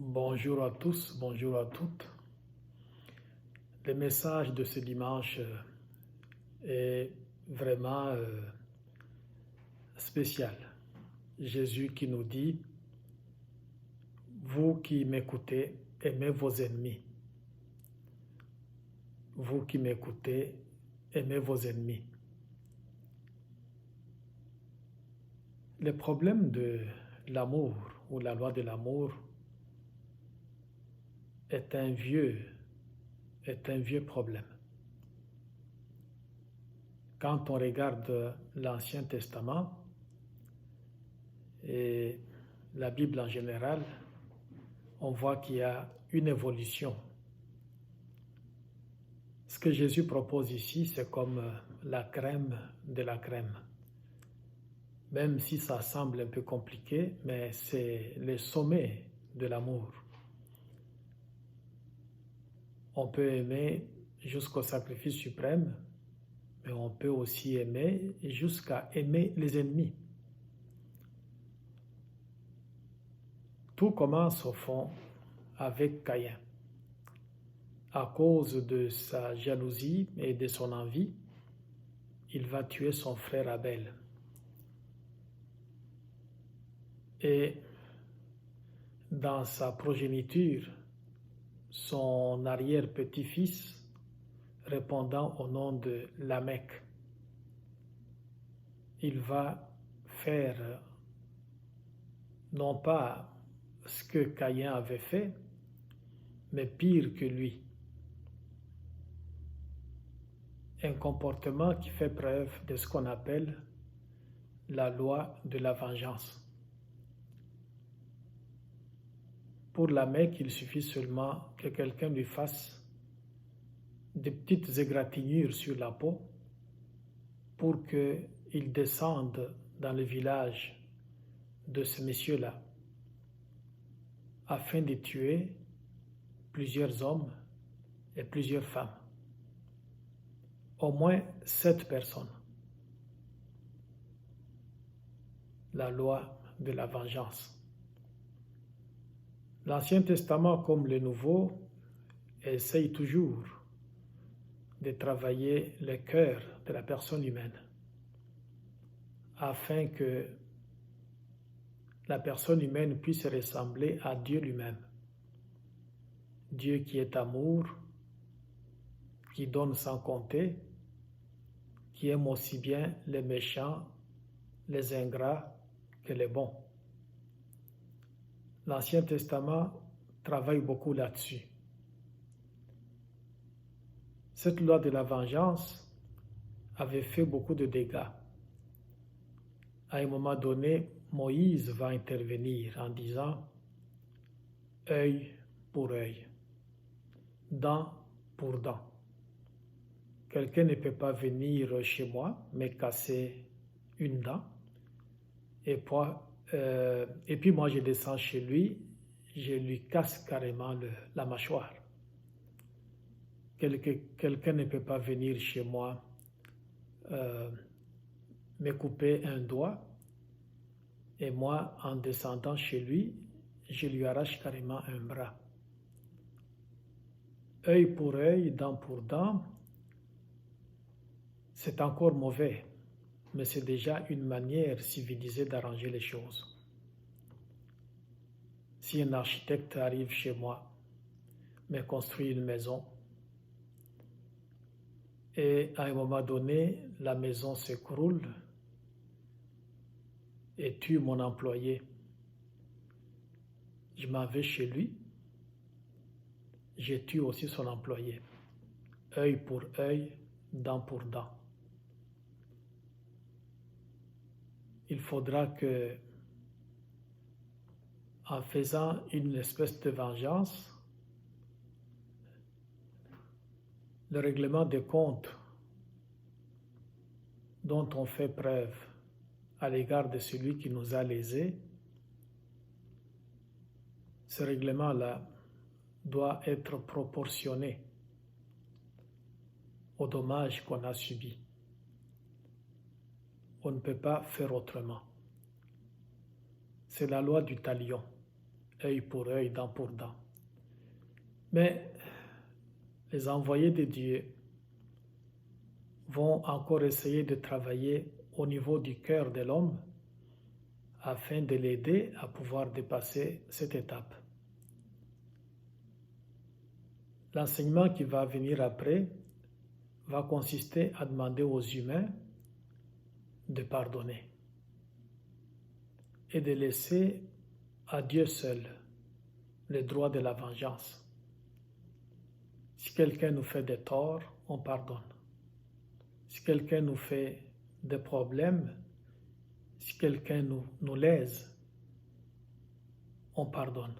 Bonjour à tous, bonjour à toutes. Le message de ce dimanche est vraiment spécial. Jésus qui nous dit, vous qui m'écoutez, aimez vos ennemis. Vous qui m'écoutez, aimez vos ennemis. Le problème de l'amour ou la loi de l'amour est un vieux problème. Quand on regarde l'Ancien Testament et la Bible en général, on voit qu'il y a une évolution. Ce que Jésus propose ici, c'est comme la crème de la crème. Même si ça semble un peu compliqué, mais c'est le sommet de l'amour. On peut aimer jusqu'au sacrifice suprême, mais on peut aussi aimer jusqu'à aimer les ennemis. Tout commence au fond avec Caïn. À cause de sa jalousie et de son envie, il va tuer son frère Abel. Et dans sa progéniture, son arrière-petit-fils, répondant au nom de Lamech, il va faire non pas ce que Caïn avait fait, mais pire que lui. Un comportement qui fait preuve de ce qu'on appelle la loi de la vengeance. Pour Lamech, il suffit seulement que quelqu'un lui fasse des petites égratignures sur la peau pour qu'il descende dans le village de ce monsieur-là afin de tuer plusieurs hommes et plusieurs femmes. Au moins 7 personnes. La loi de la vengeance. L'Ancien Testament comme le Nouveau essaye toujours de travailler le cœur de la personne humaine afin que la personne humaine puisse ressembler à Dieu lui-même. Dieu qui est amour, qui donne sans compter, qui aime aussi bien les méchants, les ingrats que les bons. L'Ancien Testament travaille beaucoup là-dessus. Cette loi de la vengeance avait fait beaucoup de dégâts. À un moment donné, Moïse va intervenir en disant « œil pour œil, dent pour dent ». Quelqu'un ne peut pas venir chez moi me casser une dent et puis moi je descends chez lui, je lui casse carrément la mâchoire. Quelqu'un ne peut pas venir chez moi me couper un doigt et moi en descendant chez lui, je lui arrache carrément un bras. Œil pour œil, dent pour dent, c'est encore mauvais, mais c'est déjà une manière civilisée d'arranger les choses. Si un architecte arrive chez moi, me construit une maison, et à un moment donné, la maison s'écroule et tue mon employé, je m'en vais chez lui, je tue aussi son employé. Œil pour œil, dent pour dent. Il faudra que, en faisant une espèce de vengeance, le règlement des comptes dont on fait preuve à l'égard de celui qui nous a lésés, ce règlement-là doit être proportionné au dommage qu'on a subi. On ne peut pas faire autrement. C'est la loi du talion. œil pour œil, dent pour dent. Mais les envoyés de Dieu vont encore essayer de travailler au niveau du cœur de l'homme afin de l'aider à pouvoir dépasser cette étape. L'enseignement qui va venir après va consister à demander aux humains de pardonner et de laisser à Dieu seul le droit de la vengeance. Si quelqu'un nous fait des torts, on pardonne. Si quelqu'un nous fait des problèmes, si quelqu'un nous lèse, on pardonne.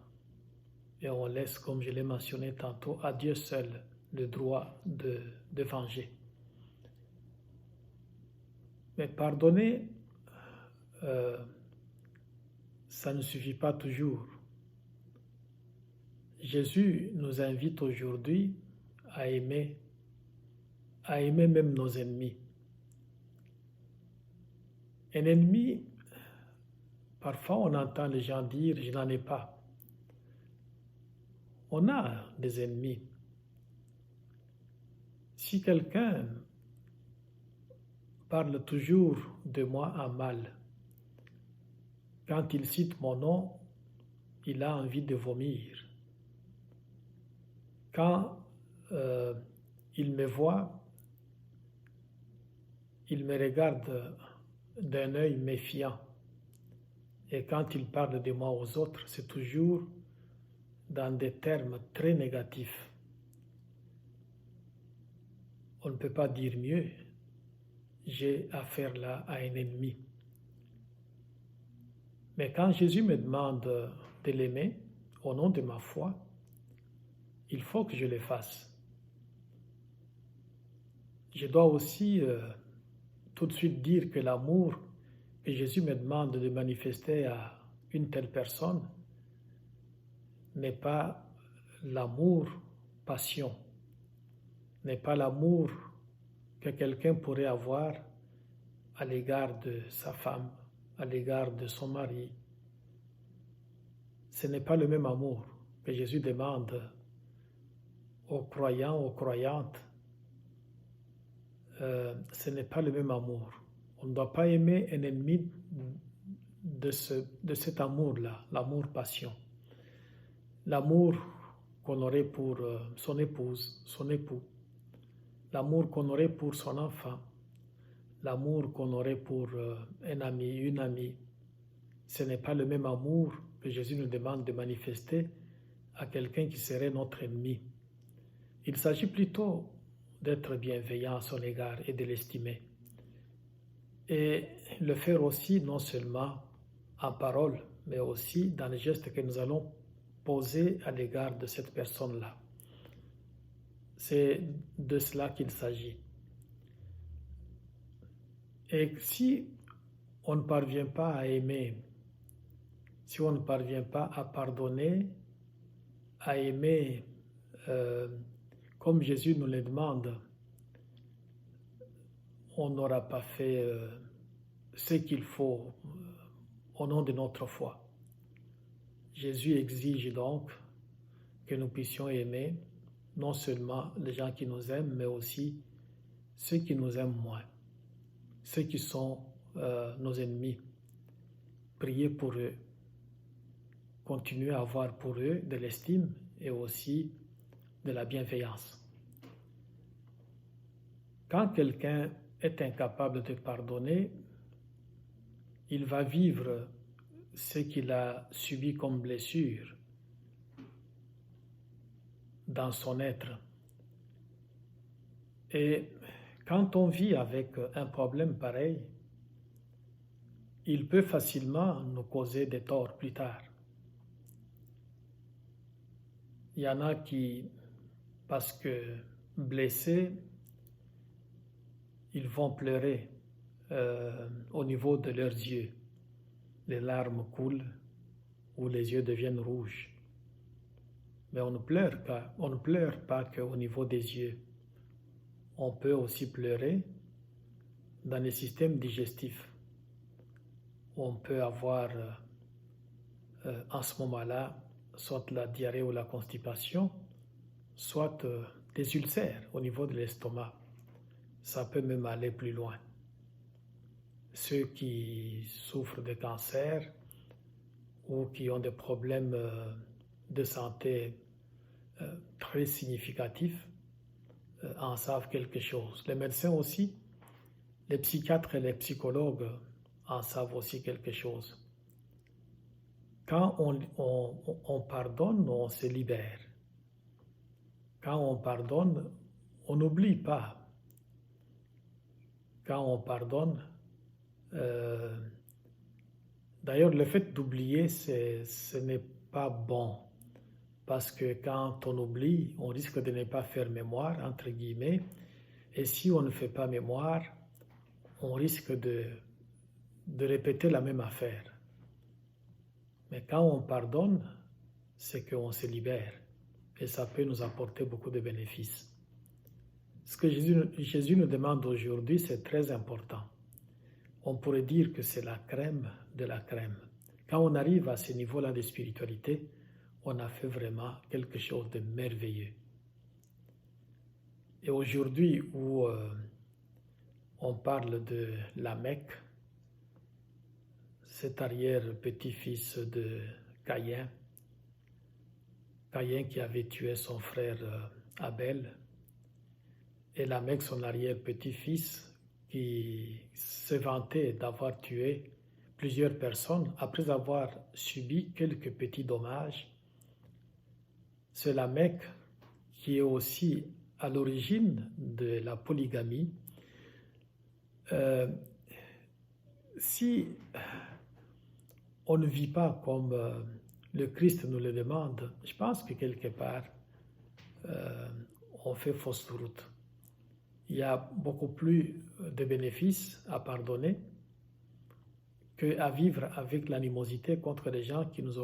Et on laisse, comme je l'ai mentionné tantôt, à Dieu seul le droit de venger. Mais pardonner, ça ne suffit pas toujours. Jésus nous invite aujourd'hui à aimer même nos ennemis. Un ennemi, parfois on entend les gens dire « je n'en ai pas ». On a des ennemis. Si quelqu'un parle toujours de moi en mal, quand il cite mon nom, il a envie de vomir. Quand il me voit, il me regarde d'un œil méfiant. Et quand il parle de moi aux autres, c'est toujours dans des termes très négatifs. On ne peut pas dire mieux. J'ai affaire là à un ennemi. Mais quand Jésus me demande de l'aimer au nom de ma foi, il faut que je le fasse. Je dois aussi tout de suite dire que l'amour que Jésus me demande de manifester à une telle personne n'est pas l'amour passion, n'est pas l'amour que quelqu'un pourrait avoir à l'égard de sa femme, à l'égard de son mari. Ce n'est pas le même amour que Jésus demande aux croyants, aux croyantes. Ce n'est pas le même amour. On ne doit pas aimer un ennemi de cet amour-là, l'amour-passion. L'amour qu'on aurait pour son épouse, son époux. L'amour qu'on aurait pour son enfant. L'amour qu'on aurait pour un ami, une amie. Ce n'est pas le même amour que Jésus nous demande de manifester à quelqu'un qui serait notre ennemi. Il s'agit plutôt d'être bienveillant à son égard et de l'estimer. Et le faire aussi non seulement en parole, mais aussi dans les gestes que nous allons poser à l'égard de cette personne-là. C'est de cela qu'il s'agit. Et si on ne parvient pas à aimer, si on ne parvient pas à pardonner, à aimer comme Jésus nous le demande, on n'aura pas fait ce qu'il faut au nom de notre foi. Jésus exige donc que nous puissions aimer non seulement les gens qui nous aiment, mais aussi ceux qui nous aiment moins, ceux qui sont nos ennemis. Prier pour eux, continuer à avoir pour eux de l'estime et aussi de la bienveillance. Quand quelqu'un est incapable de pardonner, il va vivre ce qu'il a subi comme blessure dans son être. Et quand on vit avec un problème pareil, il peut facilement nous causer des torts plus tard. Il y en a qui, parce que blessés, ils vont pleurer au niveau de leurs yeux. Les larmes coulent ou les yeux deviennent rouges. Mais on ne pleure pas qu'au niveau des yeux. On peut aussi pleurer dans les systèmes digestifs. On peut avoir en ce moment-là soit la diarrhée ou la constipation, soit des ulcères au niveau de l'estomac. Ça peut même aller plus loin. Ceux qui souffrent de cancer ou qui ont des problèmes de santé très significatifs en savent quelque chose. Les médecins aussi, les psychiatres et les psychologues en savent aussi quelque chose. Quand on pardonne, on se libère. Quand on pardonne, on n'oublie pas. Quand on pardonne, d'ailleurs le fait d'oublier, ce n'est pas bon. Parce que quand on oublie, on risque de ne pas faire mémoire, entre guillemets. Et si on ne fait pas mémoire, on risque de répéter la même affaire. Mais quand on pardonne, c'est qu'on se libère. Et ça peut nous apporter beaucoup de bénéfices. Ce que Jésus nous demande aujourd'hui, c'est très important. On pourrait dire que c'est la crème de la crème. Quand on arrive à ce niveau-là de spiritualité, on a fait vraiment quelque chose de merveilleux. Et aujourd'hui où on parle de Lamech, cet arrière-petit-fils de Caïn, Caïn qui avait tué son frère Abel, et Lamech, son arrière-petit-fils, qui se vantait d'avoir tué plusieurs personnes après avoir subi quelques petits dommages. C'est Lamech qui est aussi à l'origine de la polygamie. Si on ne vit pas comme le Christ nous le demande, je pense que quelque part, on fait fausse route. Il y a beaucoup plus de bénéfices à pardonner qu'à vivre avec l'animosité contre les gens qui nous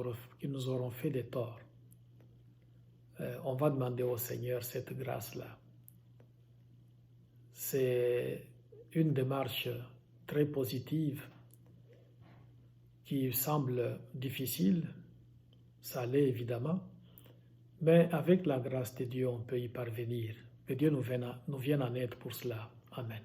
auront fait des torts. On va demander au Seigneur cette grâce-là. C'est une démarche très positive qui semble difficile, ça l'est évidemment, mais avec la grâce de Dieu, on peut y parvenir. Que Dieu nous vienne en aide pour cela. Amen.